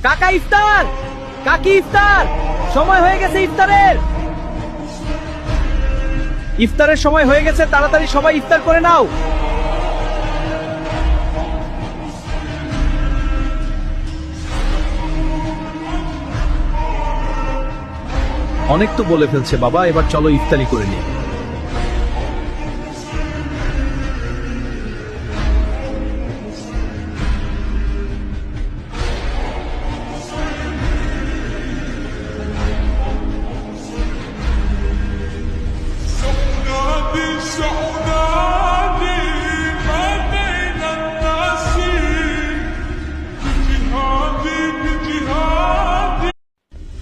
কাকা ইফতার, কাকি ইফতার, সময় হয়ে গেছে ইফতারের। ইফতারের সময় হয়ে গেছে, তাড়াতাড়ি সবাই ইফতার করে নাও। অনেক তো বলে ফেলছে বাবা, এবার চলো ইফতারি করে নিই।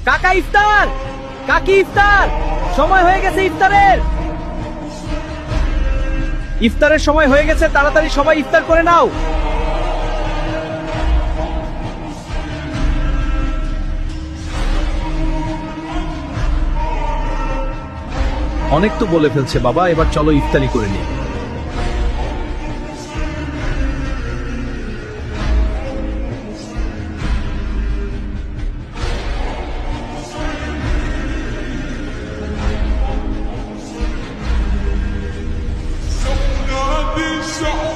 কাকা ইফতার, কাকি ইফতার, সময় হয়ে গেছে ইফতারের। ইফতারের সময় হয়ে গেছে, তাড়াতাড়ি সবাই ইফতার করে নাও। অনেক তো বলে ফেলছে বাবা, এবার চলো ইফতারি করে নিই। So